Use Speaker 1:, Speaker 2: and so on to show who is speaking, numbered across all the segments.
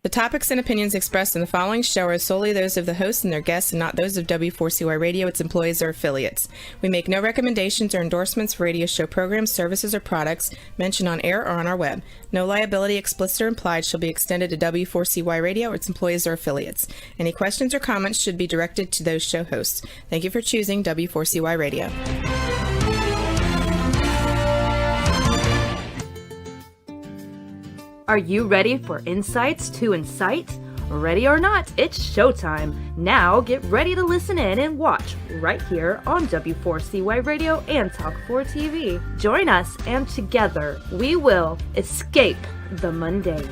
Speaker 1: The topics and opinions expressed in the following show are solely those of the hosts and their guests and not those of W4CY Radio, its employees, or affiliates. We make no recommendations or endorsements for radio show programs, services, or products mentioned on air or on our web. No liability, explicit or implied, shall be extended to W4CY Radio, its employees, or affiliates. Any questions or comments should be directed to those show hosts. Thank you for choosing W4CY Radio.
Speaker 2: Are you ready for Insights to Incite? Ready or not, it's showtime. Now get ready to listen in and watch right here on W4CY Radio and Talk4 TV. Join us and together we will escape the mundane.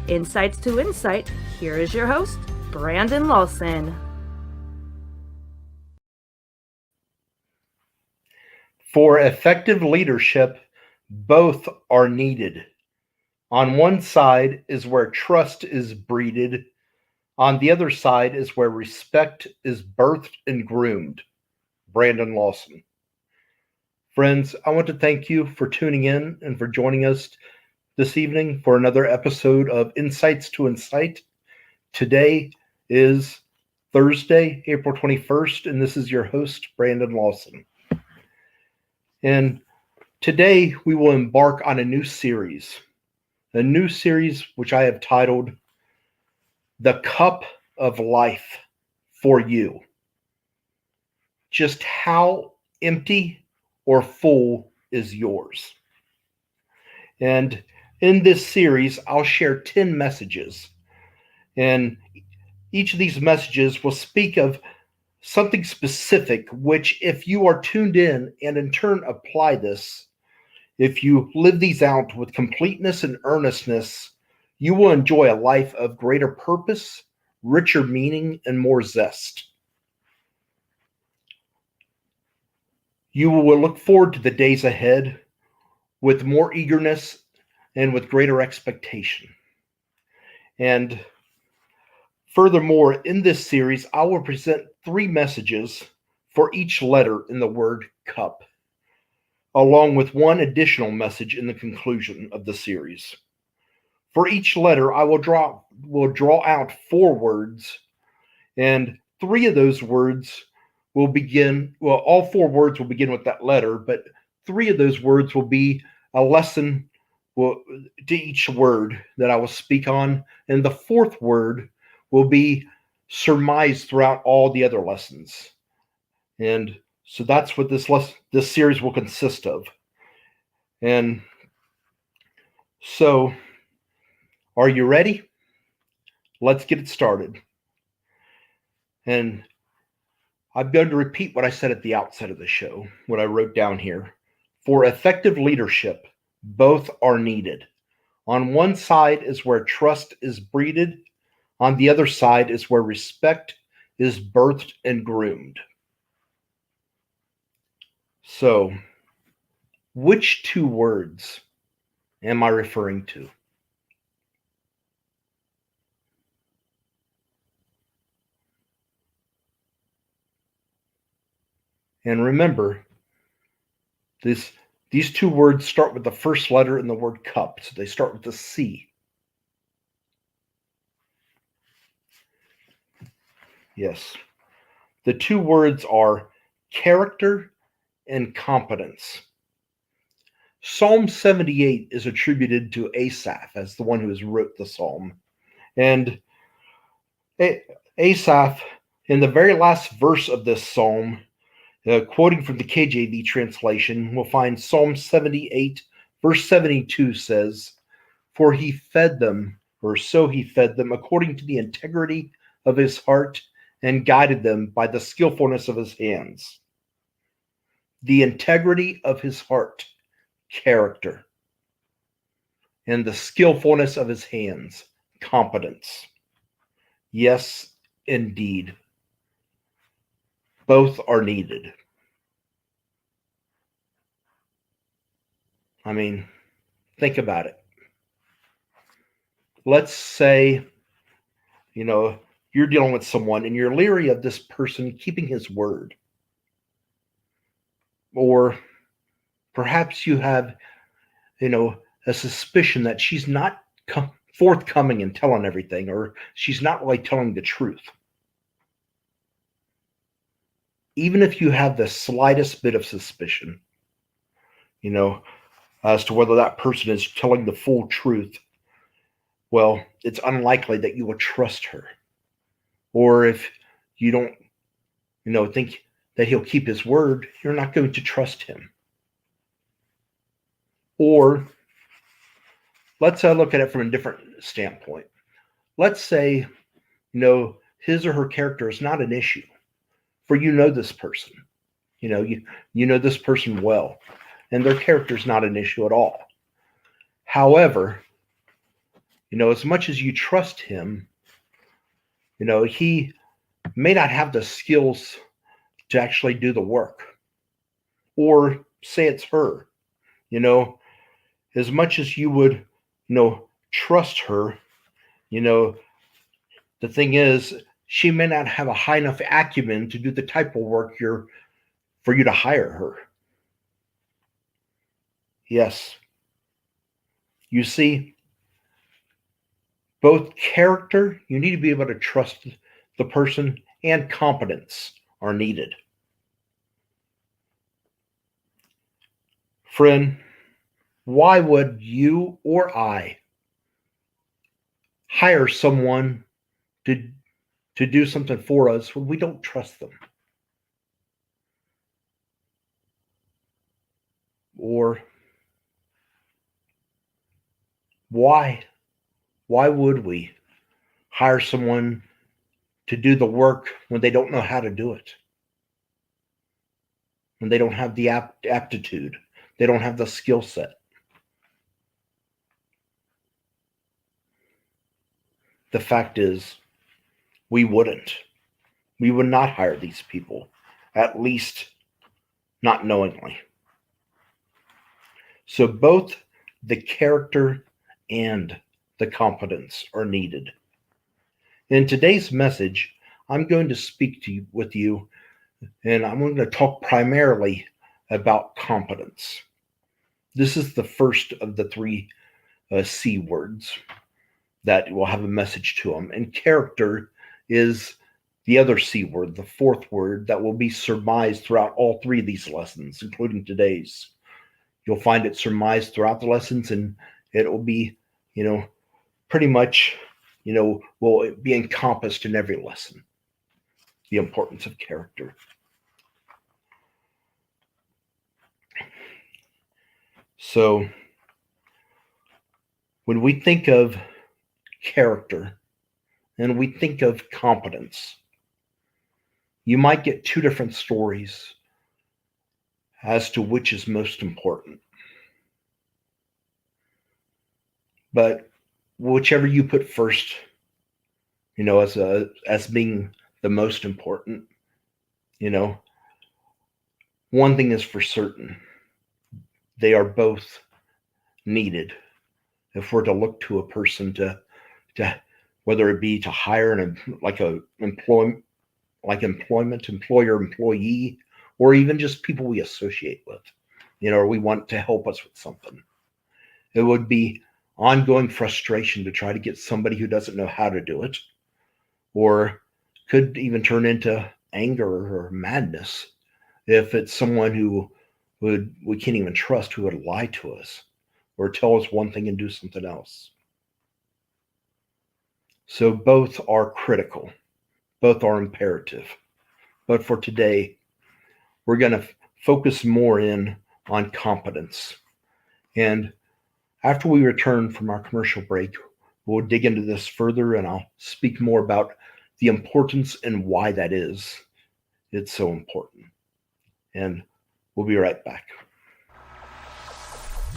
Speaker 2: Insights to Incite, here is your host, Brandon Lawson.
Speaker 3: For effective leadership, both are needed. On one side is where trust is breeded. On the other side is where respect is birthed and groomed. Brandon Lawson. Friends, I want to thank you for tuning in and for joining us this evening for another episode of Insights to Incite. Today is Thursday, April 21st, and this is your host, Brandon Lawson. And today we will embark on a new series which I have titled The Cup of Life for You. Just how empty or full is yours? And in this series, I'll share 10 messages. And each of these messages will speak of something specific, which if you are tuned in and in turn apply this, if you live these out with completeness and earnestness, you will enjoy a life of greater purpose, richer meaning, and more zest. You will look forward to the days ahead with more eagerness and with greater expectation. And furthermore, in this series, I will present 3 messages for each letter in the word cup, along with one additional message in the conclusion of the series. For each letter, I will draw out 4 words, and 3 of those words will begin, all 4 words will begin with that letter, but 3 of those words will be a lesson to each word that I will speak on, and the 4th word will be surmised throughout all the other lessons. And so that's what this series will consist of. And so, are you ready? Let's get it started. And I'm going to repeat what I said at the outset of the show, what I wrote down here. For effective leadership, both are needed. On one side is where trust is breeded. On the other side is where respect is birthed and groomed. So, which 2 words am I referring to? And remember, these 2 words start with the first letter in the word cup, so they start with the C. Yes. The 2 words are character and competence. Psalm 78 is attributed to Asaph as the one who has wrote the psalm. And Asaph, in the very last verse of this psalm, quoting from the KJV translation, we'll find Psalm 78, verse 72 says, "For he fed them, or so he fed them, according to the integrity of his heart, and guided them by the skillfulness of his hands." The integrity of his heart, character, and the skillfulness of his hands, competence. Yes, indeed. Both are needed. I mean, think about it. Let's say, you're dealing with someone and you're leery of this person keeping his word. Or perhaps you have, a suspicion that she's not forthcoming and telling everything, or she's not really telling the truth. Even if you have the slightest bit of suspicion, as to whether that person is telling the full truth, well, it's unlikely that you will trust her. Or if you don't, think that he'll keep his word, you're not going to trust him. Or let's look at it from a different standpoint. Let's say, his or her character is not an issue, for this person. You know this person well, and their character is not an issue at all. However, as much as you trust him, he may not have the skills to actually do the work. Or say it's her, as much as you would, trust her, the thing is, she may not have a high enough acumen to do the type of work for you to hire her. Yes. You see, both character, you need to be able to trust the person, and competence are needed. Friend, why would you or I hire someone to do something for us when we don't trust them? Or why would we hire someone to do the work when they don't know how to do it? When they don't have the aptitude, they don't have the skill set. The fact is, we wouldn't. We would not hire these people, at least not knowingly. So both the character and the competence are needed. In today's message, I'm going to speak with you, and I'm going to talk primarily about competence. This is the first of the three C words that will have a message to them. And character is the other C word, the fourth word that will be surmised throughout all three of these lessons, including today's. You'll find it surmised throughout the lessons, and it will be, pretty much, will be encompassed in every lesson. The importance of character. So, when we think of character and we think of competence, you might get two different stories as to which is most important. But whichever you put first, as being the most important, one thing is for certain. They are both needed if we're to look to a person to whether it be to hire employer, employee, or even just people we associate with, or we want to help us with something. It would be ongoing frustration to try to get somebody who doesn't know how to do it, or could even turn into anger or madness if it's someone who we can't even trust, who would lie to us or tell us one thing and do something else. So both are critical, both are imperative. But for today, we're going to focus more in on competence. And after we return from our commercial break, we'll dig into this further, and I'll speak more about the importance and why that is. It's so important. And we'll be right back.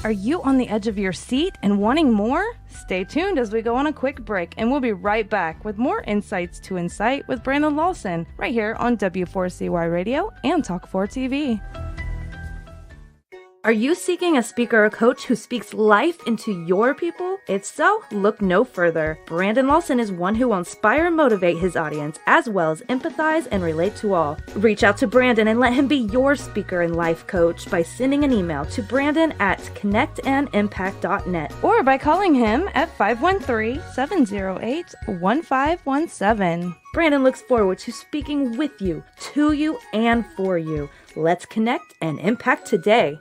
Speaker 2: Are you on the edge of your seat and wanting more? Stay tuned as we go on a quick break, and we'll be right back with more Insights to Incite with Brandon Lawson, right here on W4CY Radio and Talk4 TV. Are you seeking a speaker or coach who speaks life into your people? If so, look no further. Brandon Lawson is one who will inspire and motivate his audience, as well as empathize and relate to all. Reach out to Brandon and let him be your speaker and life coach by sending an email to brandon@connectandimpact.net or by calling him at 513-708-1517. Brandon looks forward to speaking with you, to you, and for you. Let's connect and impact today.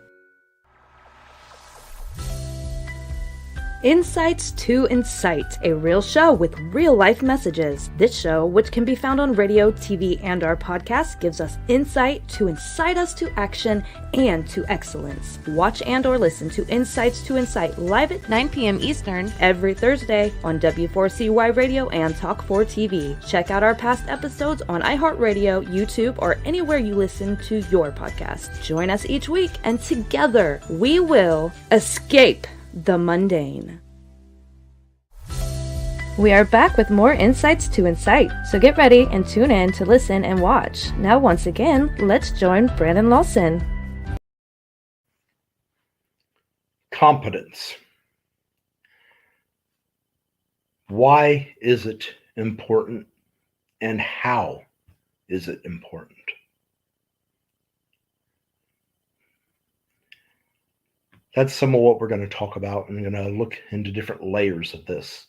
Speaker 2: Insights to Incite, a real show with real-life messages. This show, which can be found on radio, TV, and our podcast, gives us insight to incite us to action and to excellence. Watch and or listen to Insights to Incite live at 9 p.m. Eastern every Thursday on W4CY Radio and Talk4 TV. Check out our past episodes on iHeartRadio, YouTube, or anywhere you listen to your podcast. Join us each week, and together we will escape the mundane. We are back with more Insights to Incite, so get ready and tune in to listen and watch. Now once again, let's join Brandon Lawson.
Speaker 3: Competence. Why is it important, and how is it important? That's some of what we're going to talk about, and we're going to look into different layers of this.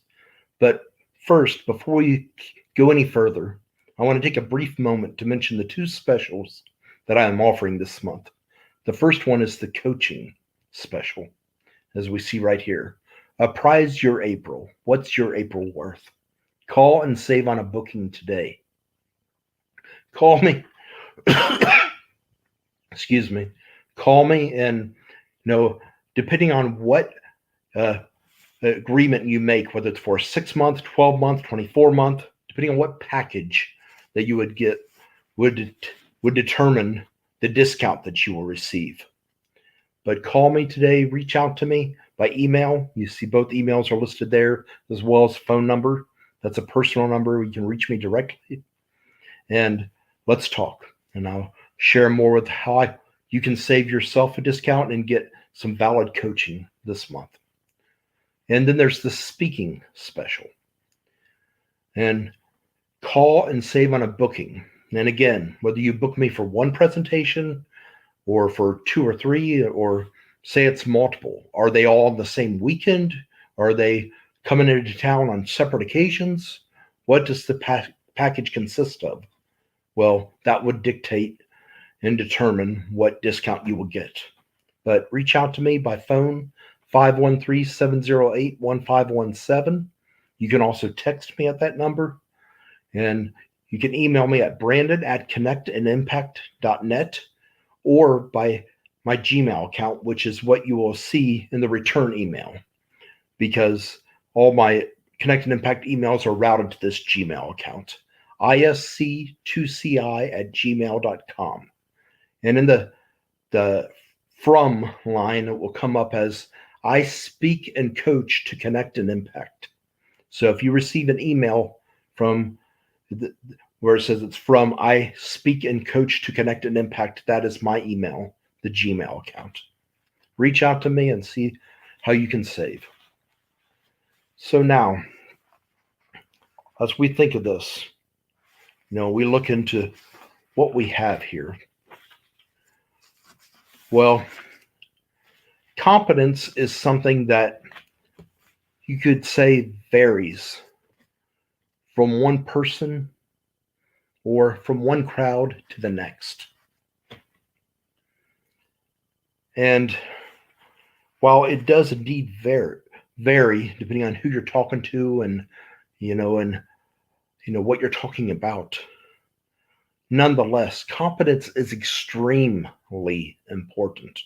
Speaker 3: But first, before we go any further, I want to take a brief moment to mention the two specials that I am offering this month. The first one is the coaching special, as we see right here. Apprise your April. What's your April worth? Call and save on a booking today. Call me. Excuse me. Call me, and depending on what agreement you make, whether it's for 6 month, 12 month, 24 month, depending on what package that you would get, would determine the discount that you will receive. But call me today, reach out to me by email. You see both emails are listed there, as well as phone number. That's a personal number. You can reach me directly, and let's talk. And I'll share more with how you can save yourself a discount and get some valid coaching this month. And then there's the speaking special. And call and save on a booking. And again, whether you book me for one presentation or for 2 or 3, or say it's multiple, are they all on the same weekend? Are they coming into town on separate occasions? What does the package consist of? Well, that would dictate and determine what discount you will get. But reach out to me by phone, 513-708-1517. You can also text me at that number, and you can email me at brandon@connectandimpact.net, or by my Gmail account, which is what you will see in the return email, because all my Connect and Impact emails are routed to this Gmail account, isc2ci@gmail.com. And in the from line, it will come up as I speak and coach to Connect and Impact. So if you receive an email from where it says it's from I speak and coach to Connect and Impact, that is my email, the Gmail account. Reach out to me and see how you can save. So now, as we think of this, we look into what we have here. Well, competence is something that you could say varies from one person or from one crowd to the next. And while it does indeed vary depending on who you're talking to and what you're talking about, nonetheless, competence is extremely important.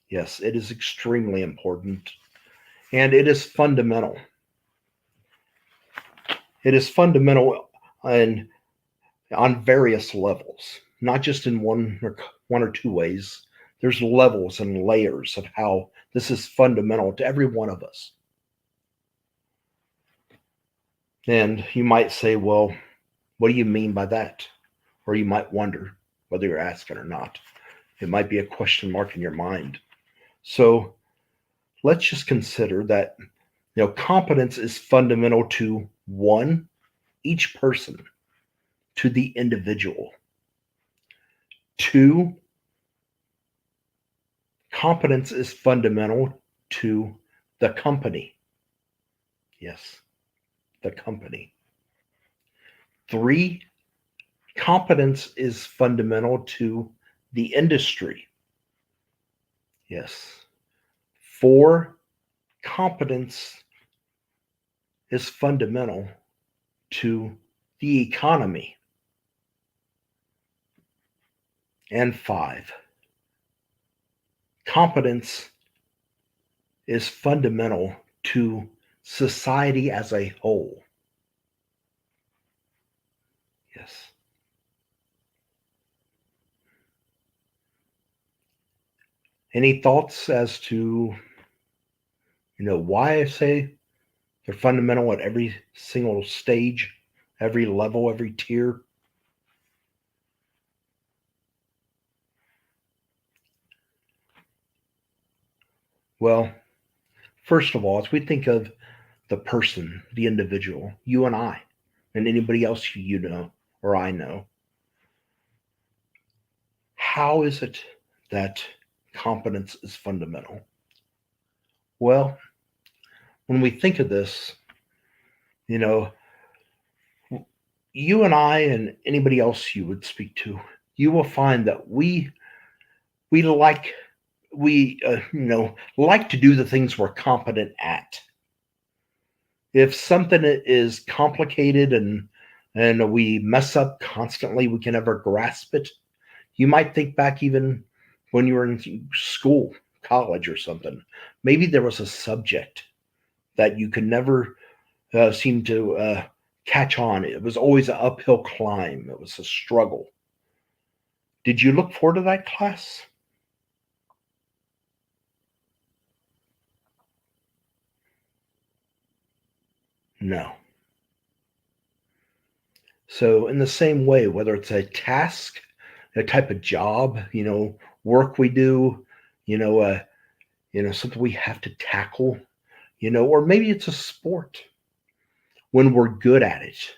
Speaker 3: Yes, it is extremely important, and it is fundamental. It is fundamental on various levels, not just in one or two ways. There's levels and layers of how this is fundamental to every one of us. And you might say, well, what do you mean by that? Or you might wonder whether you're asking or not. it might be a question mark in your mind. So let's just consider that, competence is fundamental to one, each person, to the individual. Two, competence is fundamental to the company. Yes, the company. Three, competence is fundamental to the industry. Yes. Four, competence is fundamental to the economy. And five, competence is fundamental to society as a whole. Yes. Any thoughts as to, why I say they're fundamental at every single stage, every level, every tier? Well, first of all, as we think of the person, the individual, you and I, and anybody else you know or I know, how is it that competence is fundamental? Well, when we think of this, you know, you and I and anybody else you would speak to, you will find that we like like to do the things we're competent at. If something is complicated and we mess up constantly, we can never grasp it. You might think back even when you were in school, college, or something. Maybe there was a subject that you could never seem to catch on. It was always an uphill climb. It was a struggle. Did you look forward to that class? No. So in the same way, whether it's a task, a type of job, work we do, something we have to tackle, or maybe it's a sport. When we're good at it,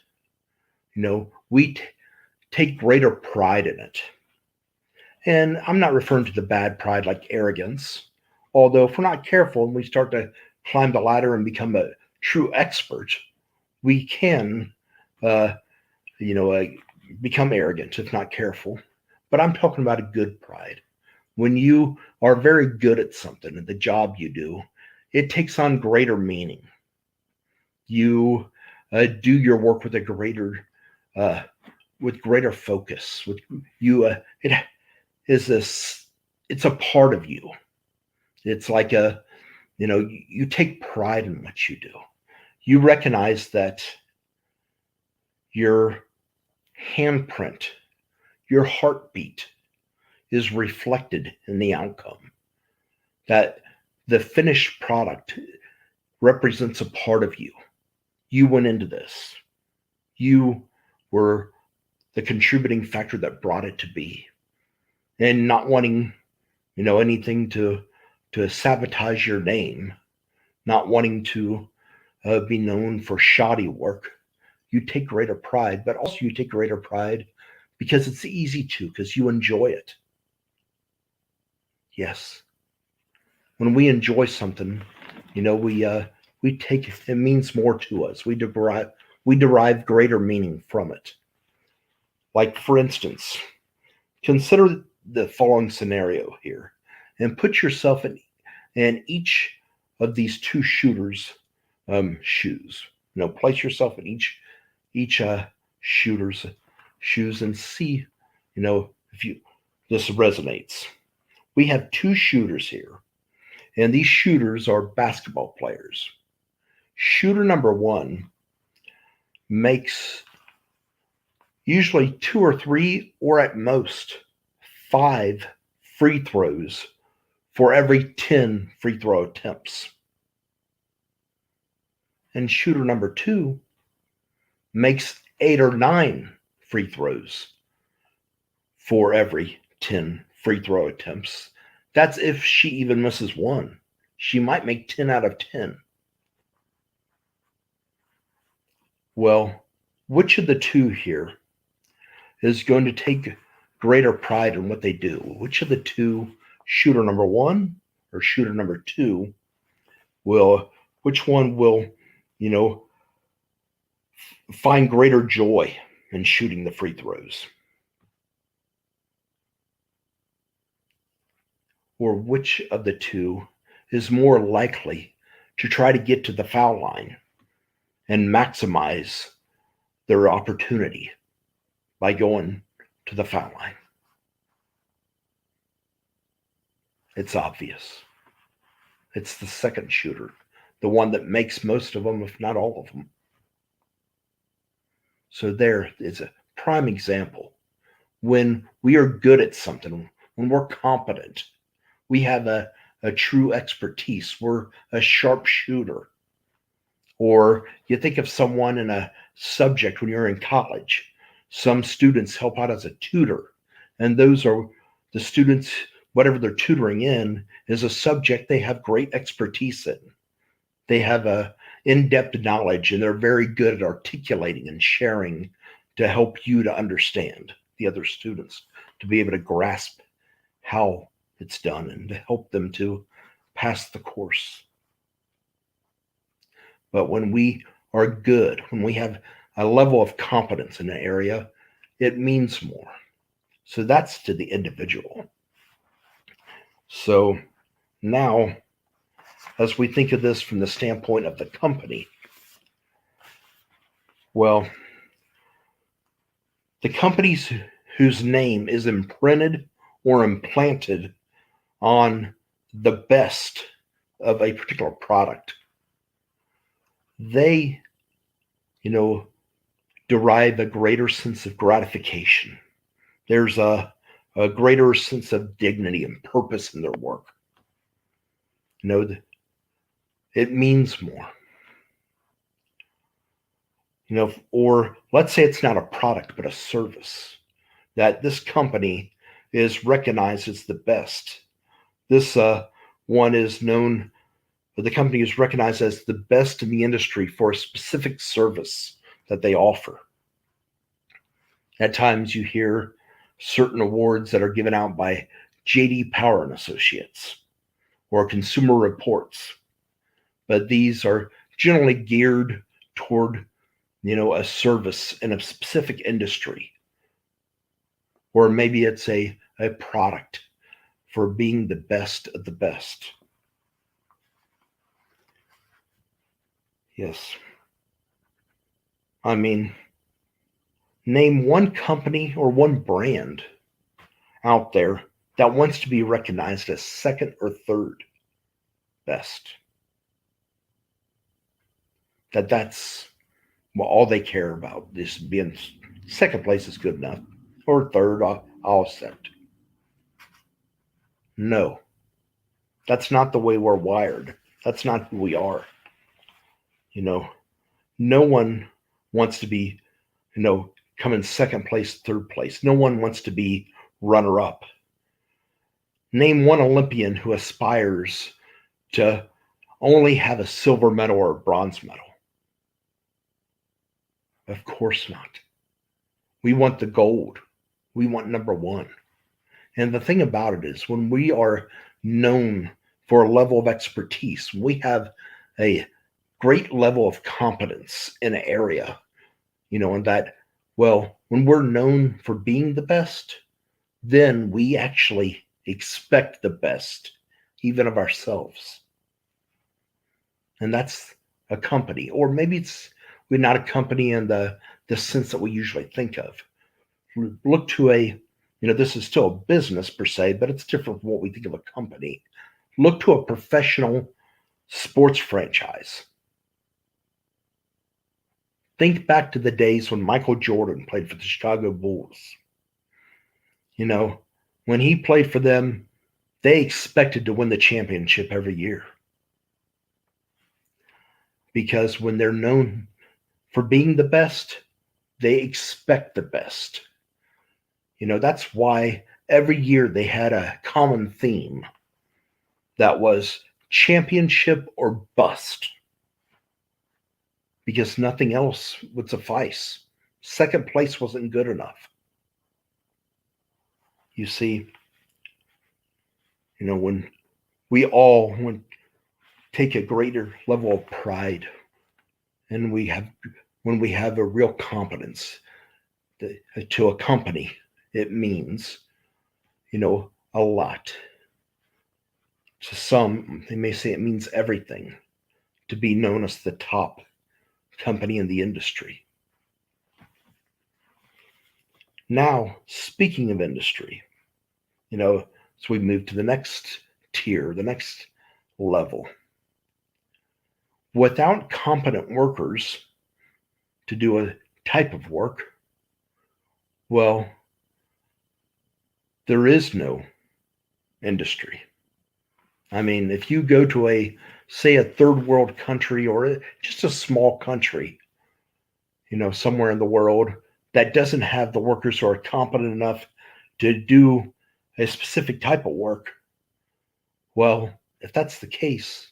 Speaker 3: we take greater pride in it. And I'm not referring to the bad pride like arrogance, although if we're not careful and we start to climb the ladder and become a true expert, we can, become arrogant if not careful. But I'm talking about a good pride. When you are very good at something, the job you do, it takes on greater meaning. You do your work with a greater focus. With you, it is this. It's a part of you. It's like you take pride in what you do. You recognize that your handprint, your heartbeat is reflected in the outcome. That the finished product represents a part of you. You went into this. You were the contributing factor that brought it to be. And not wanting, anything to sabotage your name, not wanting to be known for shoddy work. You take greater pride, but also you take greater pride because it's easy to, because you enjoy it. Yes. When we enjoy something, we take it means more to us. We derive greater meaning from it. Like, for instance, consider the following scenario here and put yourself in each of these two shooters' shoes. Place yourself in each shooter's shoes and see, if this resonates. We have two shooters here, and these shooters are basketball players. Shooter number one makes usually 2 or 3, or at most 5 free throws for every 10 free throw attempts. And shooter number 2 makes 8 or 9 free throws for every 10 free throw attempts. That's if she even misses one. She might make 10 out of 10. Well, which of the two here is going to take greater pride in what they do? Which of the two, shooter number one or shooter number two, which one will, find greater joy in shooting the free throws? Or which of the two is more likely to try to get to the foul line and maximize their opportunity by going to the foul line? It's obvious. It's the second shooter, the one that makes most of them, if not all of them. So there is a prime example. When we are good at something, when we're competent, we have a true expertise, we're a sharp shooter. Or you think of someone in a subject when you're in college. Some students help out as a tutor, and those are the students, whatever they're tutoring in is a subject they have great expertise in. They have a in-depth knowledge, and they're very good at articulating and sharing to help you to understand the other students, to be able to grasp how it's done and to help them to pass the course. But when we are good, when we have a level of competence in an area, it means more. So that's to the individual. So now, as we think of this from the standpoint of the company, well, the companies whose name is imprinted or implanted on the best of a particular product, they, derive a greater sense of gratification. There's a greater sense of dignity and purpose in their work. It means more. Or let's say it's not a product, but a service, that this company is recognized as the best. This one is known, the company is recognized as the best in the industry for a specific service that they offer. At times you hear certain awards that are given out by J.D. Power and Associates or Consumer Reports, but these are generally geared toward, a service in a specific industry, or maybe it's a product for being the best of the best. Yes. I mean, name one company or one brand out there that wants to be recognized as second or third best. That's all they care about, is being second place is good enough, or third, I'll accept. No, that's not the way we're wired. That's not who we are. No one wants to be, come in second place, third place. No one wants to be runner up. Name one Olympian who aspires to only have a silver medal or a bronze medal. Of course not. We want the gold. We want number one. And the thing about it is, when we are known for a level of expertise, we have a great level of competence in an area, and that, well, when we're known for being the best, then we actually expect the best, even of ourselves. And that's a company, or maybe we're not a company in the sense that we usually think of. Look to this is still a business per se, but it's different from what we think of a company. Look to a professional sports franchise. Think back to the days when Michael Jordan played for the Chicago Bulls. When he played for them, they expected to win the championship every year. Because when they're known for being the best, they expect the best. That's why every year they had a common theme that was championship or bust, because nothing else would suffice. Second place wasn't good enough. You see, when we all take a greater level of pride, and when we have a real competence to a company, it means, a lot. To some, they may say it means everything to be known as the top company in the industry. Now, speaking of industry, so we move to the next tier, the next level. Without competent workers to do a type of work, well, there is no industry. I mean, if you go to say a third world country, or just a small country, somewhere in the world that doesn't have the workers who are competent enough to do a specific type of work, well, if that's the case,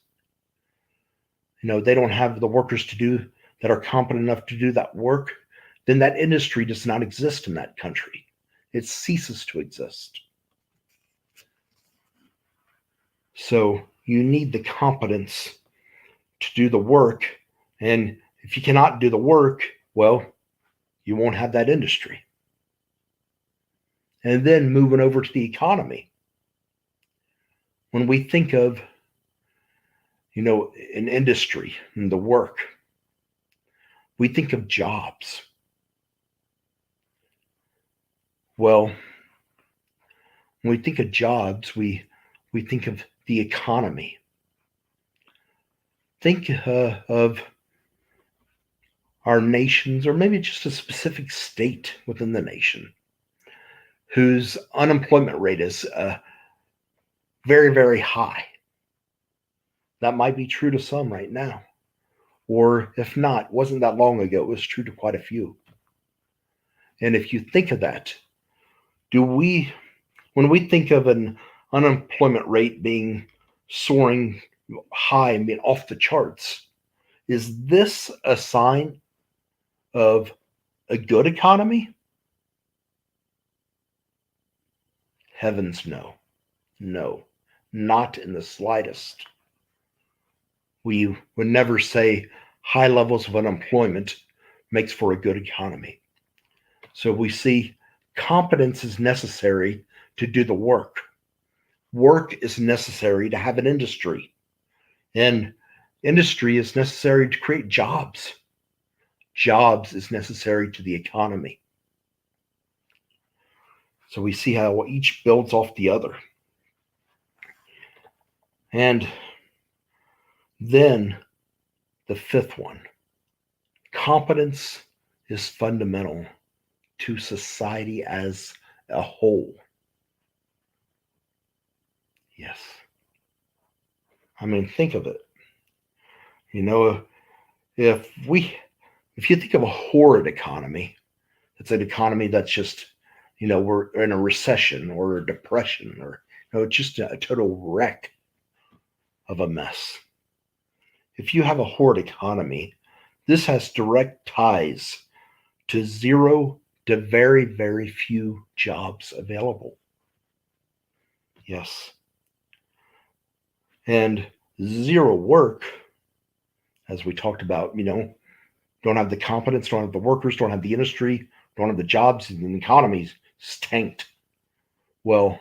Speaker 3: they don't have the workers that are competent enough to do that work, then that industry does not exist in that country. It ceases to exist. So you need the competence to do the work. And if you cannot do the work, well, you won't have that industry. And then moving over to the economy. When we think of, an industry and the work, we think of jobs. Well, when we think of jobs, we think of the economy. Think of our nations, or maybe just a specific state within the nation, whose unemployment rate is very, very high. That might be true to some right now. Or if not, wasn't that long ago, it was true to quite a few. And if you think of that, when we think of an unemployment rate being soaring high and being off the charts, is this a sign of a good economy? Heavens, no. No, not in the slightest. We would never say high levels of unemployment makes for a good economy. So we see competence is necessary to do the work. Work is necessary to have an industry. And industry is necessary to create jobs. Jobs is necessary to the economy. So we see how each builds off the other. And then the fifth one, competence is fundamental to society as a whole. Yes. I mean, think of it. If you think of a horrid economy, it's an economy that's just, we're in a recession or a depression, or just a total wreck of a mess. If you have a horrid economy, this has direct ties to zero to very, very few jobs available. Yes. And zero work, as we talked about, don't have the competence, don't have the workers, don't have the industry, don't have the jobs, and the economy's tanked. Well,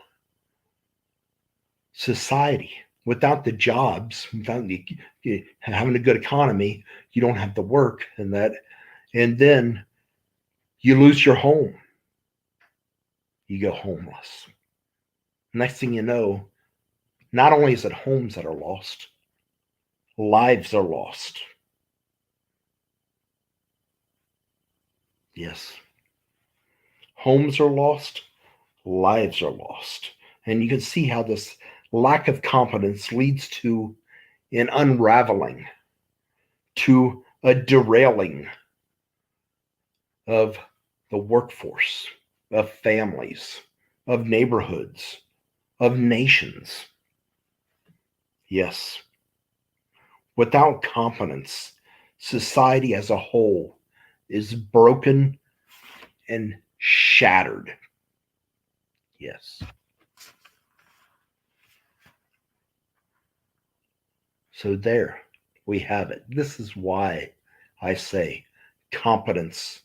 Speaker 3: society, without the jobs, without having a good economy, you don't have the work, and then you lose your home. You go homeless. Next thing you know, not only is it homes that are lost, lives are lost. Yes. Homes are lost, lives are lost. And you can see how this lack of competence leads to an unraveling, to a derailing of the workforce, of families, of neighborhoods, of nations. Yes, without competence, society as a whole is broken and shattered. Yes. So there we have it. This is why I say competence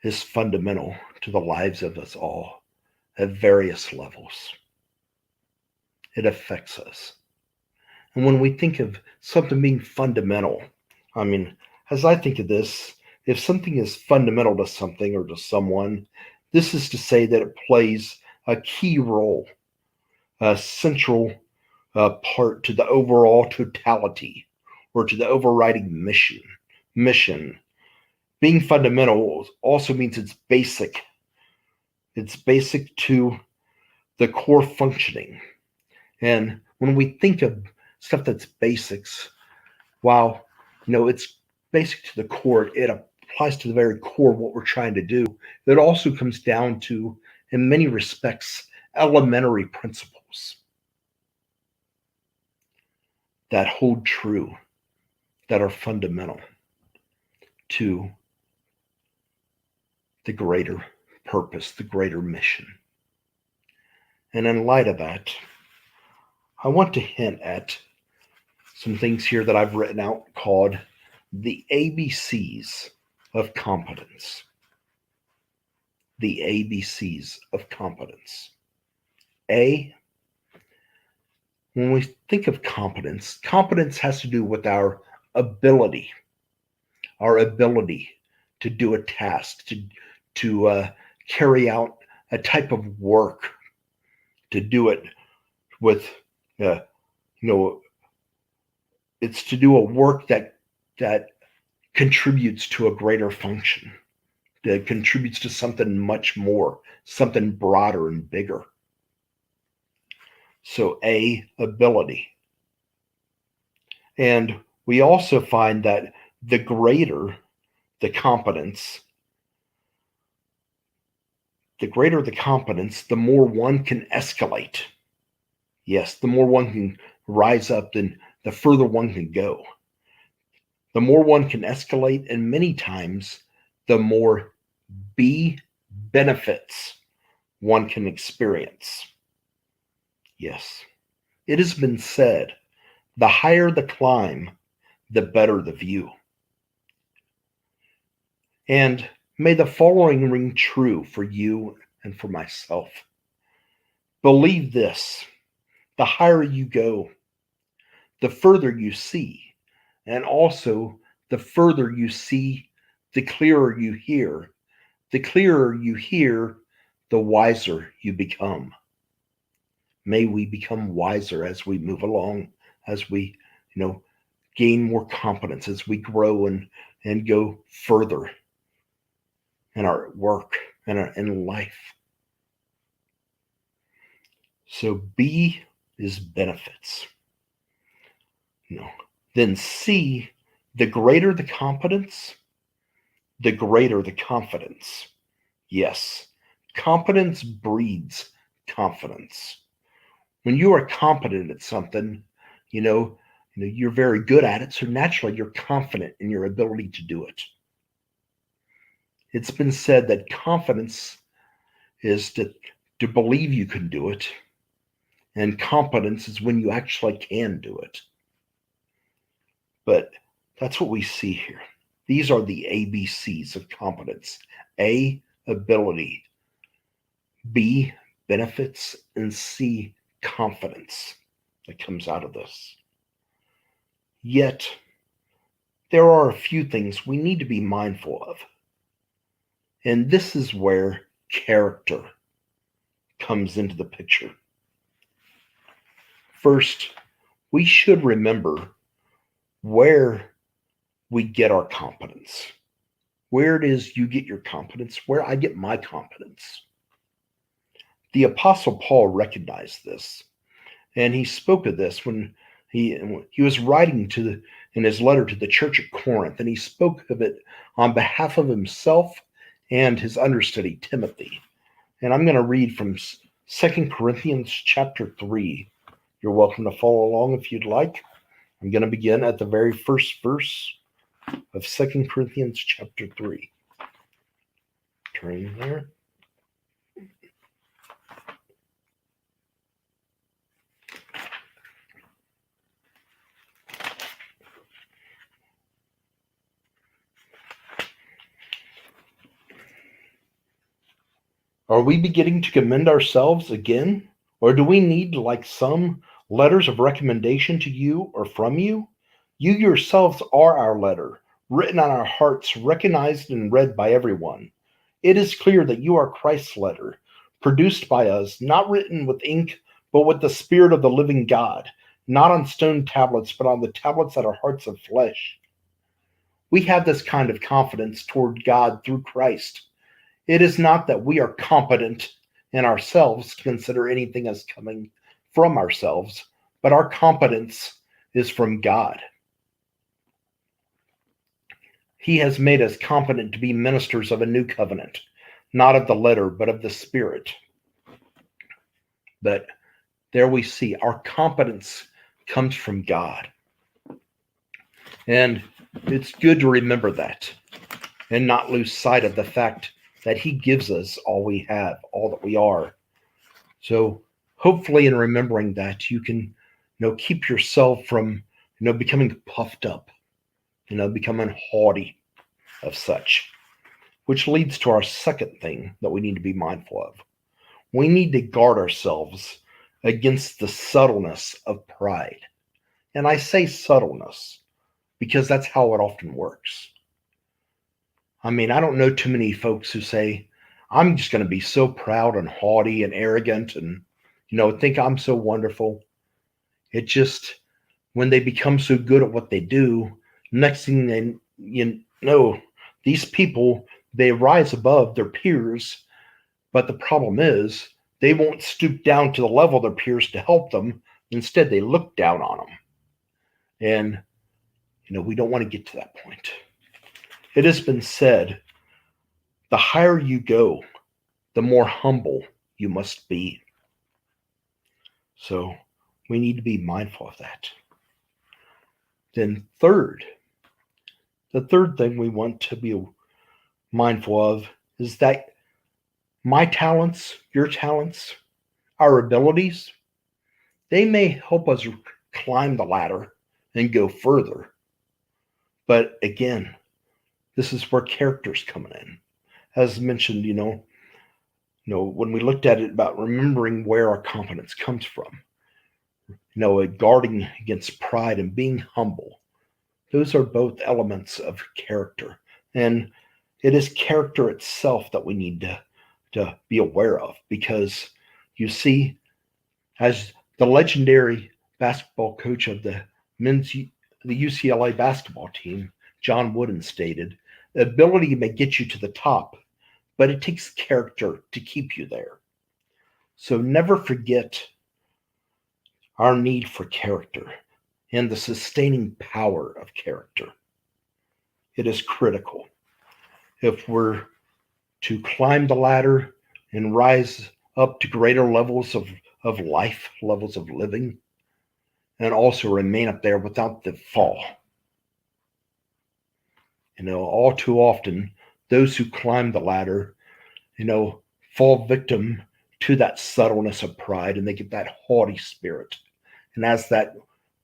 Speaker 3: is fundamental to the lives of us all at various levels. It affects us. And when we think of something being fundamental, I mean, as I think of this, if something is fundamental to something or to someone, this is to say that it plays a key role, a central part to the overall totality or to the overriding mission. Being fundamental also means it's basic. It's basic to the core functioning. And when we think of stuff that's basics, while it's basic to the core, it applies to the very core of what we're trying to do. It also comes down to, in many respects, elementary principles that hold true, that are fundamental to the greater purpose, the greater mission. And in light of that, I want to hint at some things here that I've written out called the ABCs of competence. The ABCs of competence. A, when we think of competence, competence has to do with our ability to do a task, to carry out a type of work, to do it with, it's to do a work that contributes to a greater function, that contributes to something much more, something broader and bigger. So A, ability. And we also find that the greater the competence, the more one can escalate. Yes, the more one can rise up, then the further one can go. The more one can escalate, and many times, the more B benefits one can experience. Yes, it has been said, the higher the climb, the better the view. And may the following ring true for you and for myself. Believe this, the higher you go, the further you see, and also the further you see, the clearer you hear. The clearer you hear, the wiser you become. May we become wiser as we move along, as we, gain more competence, as we grow and go further in our work and in life. So B is benefits. Then C, the greater the competence, the greater the confidence. Yes, competence breeds confidence. When you are competent at something, you're very good at it, so naturally you're confident in your ability to do it. It's been said that confidence is to believe you can do it, and competence is when you actually can do it. But that's what we see here. These are the ABCs of competence. A, ability. B, benefits. And C, confidence that comes out of this. Yet, there are a few things we need to be mindful of. And this is where character comes into the picture. First, we should remember where we get our competence, where it is you get your competence, where I get my competence. The Apostle Paul recognized this, and he spoke of this when he was writing in his letter to the church at Corinth, and he spoke of it on behalf of himself and his understudy Timothy. And I'm going to read from 2 Corinthians chapter 3. You're welcome to follow along if you'd like. I'm going to begin at the very first verse of 2 Corinthians chapter 3. Turning there. Are we beginning to commend ourselves again? Or do we need, like some, letters of recommendation to you or from you? You yourselves are our letter, written on our hearts, recognized and read by everyone. It is clear that you are Christ's letter, produced by us, not written with ink, but with the Spirit of the living God, not on stone tablets, but on the tablets that are hearts of flesh. We have this kind of confidence toward God through Christ. It is not that we are competent in ourselves to consider anything as coming from ourselves, but our competence is from God. He has made us competent to be ministers of a new covenant, not of the letter, but of the Spirit. But there we see our competence comes from God. And it's good to remember that and not lose sight of the fact that he gives us all we have, all that we are. So hopefully in remembering that, you can, keep yourself from, becoming puffed up, becoming haughty of such, which leads to our second thing that we need to be mindful of. We need to guard ourselves against the subtleness of pride. And I say subtleness because that's how it often works. I mean, I don't know too many folks who say, I'm just going to be so proud and haughty and arrogant and, think I'm so wonderful. It just, when they become so good at what they do, next thing these people, they rise above their peers. But the problem is they won't stoop down to the level of their peers to help them. Instead, they look down on them. And, we don't want to get to that point. It has been said, the higher you go, the more humble you must be. So we need to be mindful of that. Then the third thing we want to be mindful of is that my talents, your talents, our abilities, they may help us climb the ladder and go further. But again, this is where character's coming in. As mentioned, when we looked at it about remembering where our competence comes from, guarding against pride and being humble, those are both elements of character. And it is character itself that we need to be aware of, because you see, as the legendary basketball coach of the UCLA basketball team, John Wooden, stated, ability may get you to the top, but it takes character to keep you there. So never forget our need for character and the sustaining power of character. It is critical if we're to climb the ladder and rise up to greater levels of life, levels of living, and also remain up there without the fall. All too often, those who climb the ladder, fall victim to that subtleness of pride, and they get that haughty spirit. And as that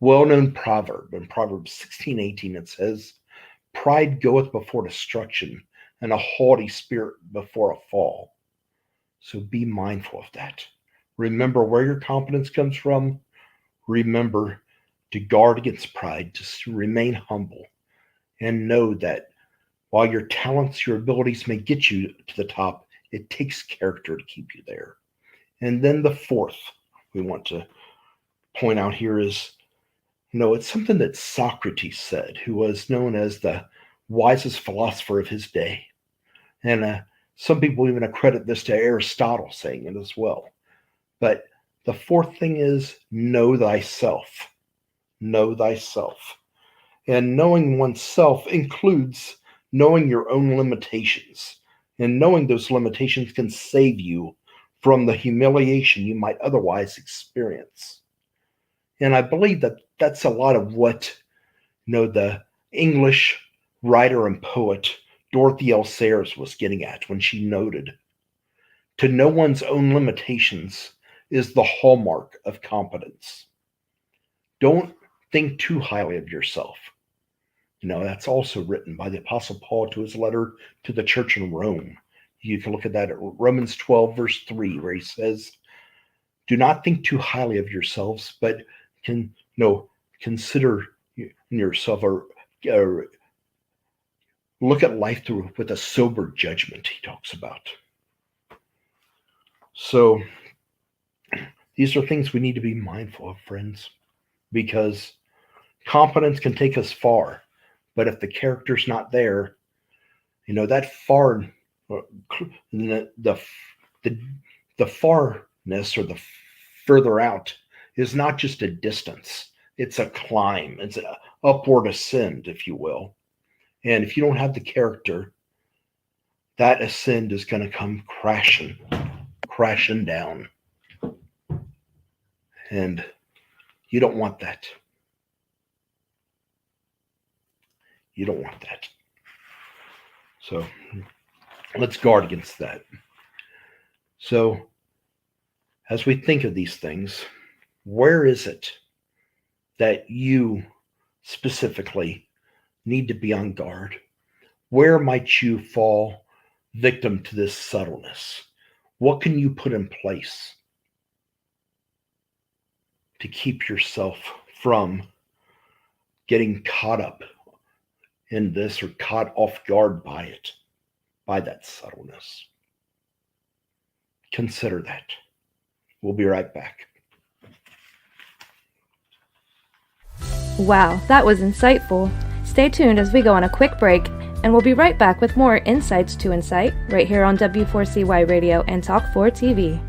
Speaker 3: well-known proverb, in Proverbs 16:18, it says, pride goeth before destruction, and a haughty spirit before a fall. So be mindful of that. Remember where your competence comes from. Remember to guard against pride, to remain humble, and know that while your talents, your abilities may get you to the top, it takes character to keep you there. And then the fourth we want to point out here is, it's something that Socrates said, who was known as the wisest philosopher of his day. And some people even accredit this to Aristotle saying it as well. But the fourth thing is, know thyself. Know thyself. And knowing oneself includes knowing your own limitations. And knowing those limitations can save you from the humiliation you might otherwise experience. And I believe that that's a lot of what the English writer and poet Dorothy L. Sayers was getting at when she noted, to know one's own limitations is the hallmark of competence. Don't think too highly of yourself. That's also written by the Apostle Paul to his letter to the church in Rome. You can look at that at Romans 12, verse 3, where he says, do not think too highly of yourselves, but consider yourself, or look at life through with a sober judgment, he talks about. So these are things we need to be mindful of, friends, because competence can take us far, but if the character's not there, that far, the farness, or the further out, is not just a distance. It's a climb. It's an upward ascend, if you will. And if you don't have the character, that ascend is going to come crashing down. And you don't want that. You don't want that. So let's guard against that. So as we think of these things, where is it that you specifically need to be on guard? Where might you fall victim to this subtleness? What can you put in place to keep yourself from getting caught up in this, or caught off guard by it, by that subtleness? Consider that. We'll be right back.
Speaker 2: Wow, that was insightful. Stay tuned as we go on a quick break, and we'll be right back with more Insights to Incite right here on W4CY Radio and Talk 4 TV.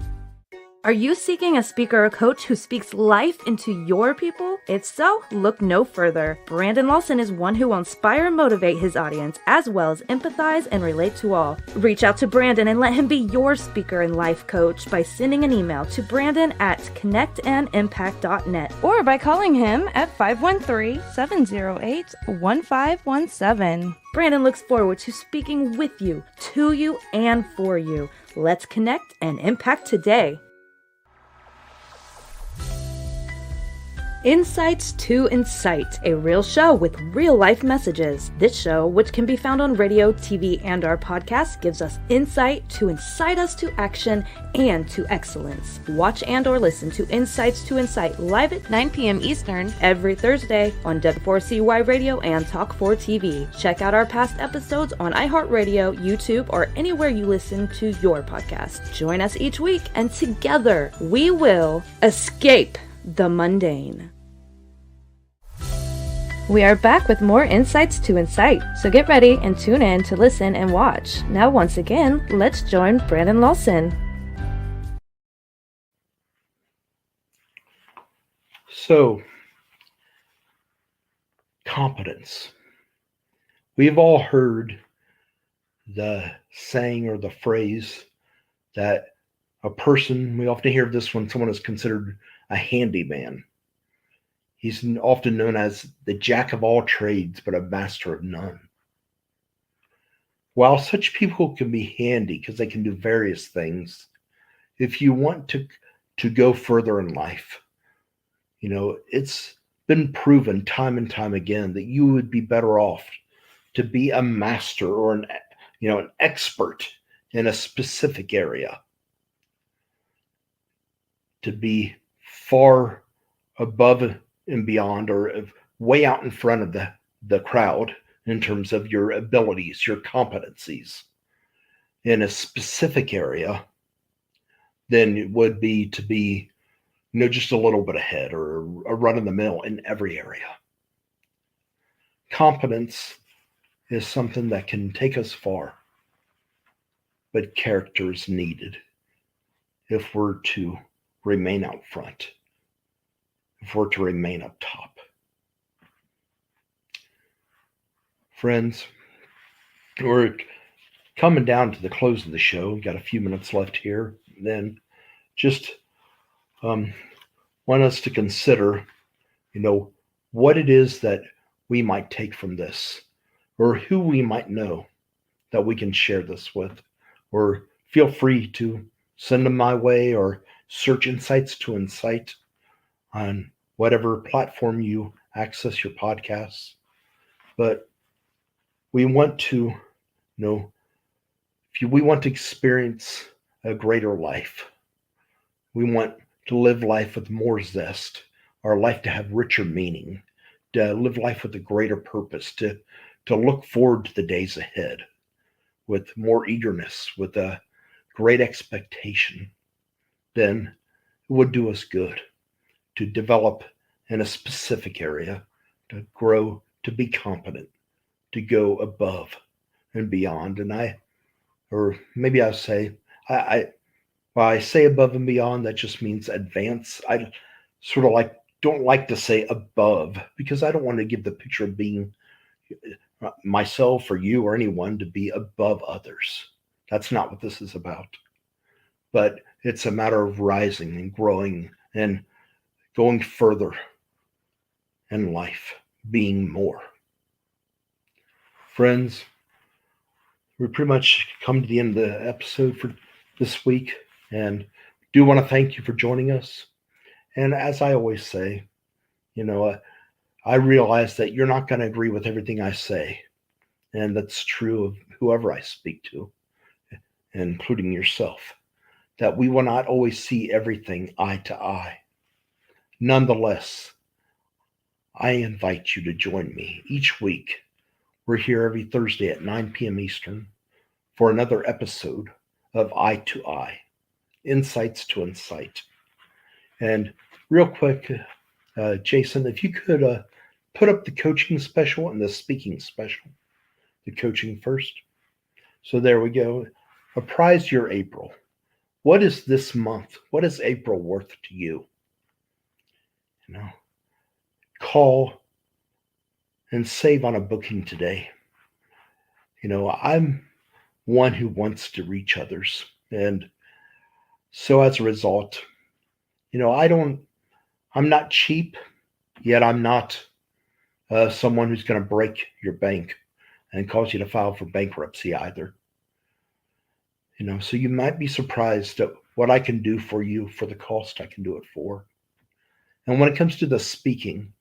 Speaker 2: Are you seeking a speaker or coach who speaks life into your people? If so, look no further. Brandon Lawson is one who will inspire and motivate his audience, as well as empathize and relate to all. Reach out to Brandon and let him be your speaker and life coach by sending an email to brandon@connectandimpact.net
Speaker 1: Or by calling him at 513-708-1517.
Speaker 2: Brandon looks forward to speaking with you, to you, and for you. Let's connect and impact today. Insights to Incite, a real show with real-life messages. This show, which can be found on radio, TV, and our podcast, gives us insight to incite us to action and to excellence. Watch and or listen to Insights to Incite live at 9 p.m. Eastern every Thursday on W4CY Radio and Talk 4 TV. Check out our past episodes on iHeartRadio, YouTube, or anywhere you listen to your podcast. Join us each week, and together we will escape the mundane. We are back with more Insights to Incite, so get ready and tune in to listen and watch. Now once again, let's join Brandon Lawson.
Speaker 3: So, competence. We've all heard the saying or the phrase that a person, we often hear this when someone is considered a handyman. He's often known as the jack of all trades, but a master of none. While such people can be handy because they can do various things, if you want to go further in life, it's been proven time and time again that you would be better off to be a master or an expert in a specific area, to be far above and beyond, or way out in front of the crowd in terms of your abilities, your competencies in a specific area, than it would be to be just a little bit ahead or a run of the mill in every area. Competence is something that can take us far, but character is needed if we're to remain out front, if we're to remain up top. Friends, we're coming down to the close of the show. We've got a few minutes left here. Then just want us to consider, what it is that we might take from this, or who we might know that we can share this with, or feel free to send them my way or search Insights to Incite on whatever platform you access your podcasts. But we want to, we want to experience a greater life. We want to live life with more zest, our life to have richer meaning, to live life with a greater purpose, to look forward to the days ahead with more eagerness, with a great expectation. Then it would do us good to develop in a specific area, to grow, to be competent, to go above and beyond. And I say above and beyond, that just means advance. I sort of don't like to say above, because I don't want to give the picture of being myself or you or anyone to be above others. That's not what this is about. But it's a matter of rising and growing and going further in life, being more. Friends, we pretty much come to the end of the episode for this week, and do want to thank you for joining us. And as I always say, I realize that you're not going to agree with everything I say, and that's true of whoever I speak to, including yourself, that we will not always see everything eye to eye. Nonetheless, I invite you to join me each week. We're here every Thursday at 9 p.m. Eastern for another episode of Eye to Eye, Insights to Incite. And real quick, Jason, if you could put up the coaching special and the speaking special. The coaching first. So there we go. Apprise your April. What is this month? What is April worth to you? Call and save on a booking today. I'm one who wants to reach others. And so as a result, I'm not cheap, yet I'm not someone who's going to break your bank and cause you to file for bankruptcy either. So you might be surprised at what I can do for you for the cost I can do it for. And when it comes to the speaking,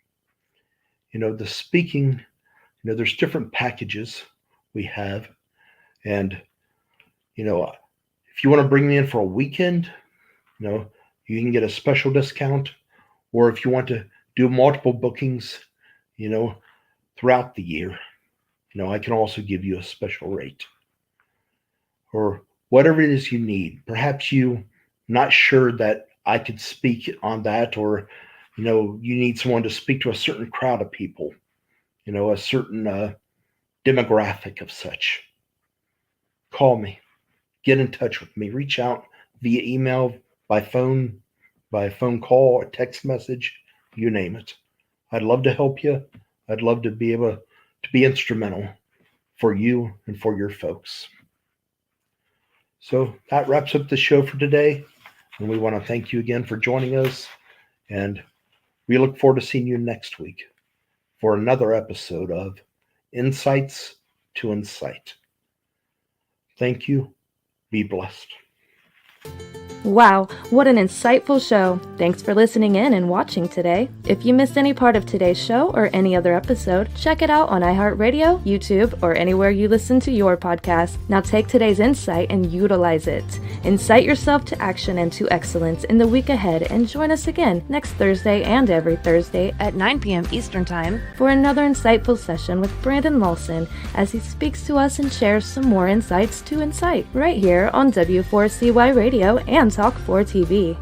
Speaker 3: there's different packages we have. And, if you want to bring me in for a weekend, you can get a special discount. Or if you want to do multiple bookings, throughout the year, I can also give you a special rate. Or whatever it is you need. Perhaps you're not sure that I could speak on that, or, you need someone to speak to a certain crowd of people, a certain demographic of such. Call me, get in touch with me, reach out via email, by phone call, a text message, you name it. I'd love to help you. I'd love to be able to be instrumental for you and for your folks. So that wraps up the show for today. And we want to thank you again for joining us. And we look forward to seeing you next week for another episode of Insights to Incite. Thank you. Be blessed.
Speaker 2: Wow, what an insightful show. Thanks for listening in and watching today. If you missed any part of today's show or any other episode, check it out on iHeartRadio, YouTube, or anywhere you listen to your podcast. Now take today's insight and utilize it. Incite yourself to action and to excellence in the week ahead, and join us again next Thursday and every Thursday at 9 p.m. Eastern Time for another insightful session with Brandon Lawson as he speaks to us and shares some more insights to incite right here on W4CY Radio and Talk 4 TV.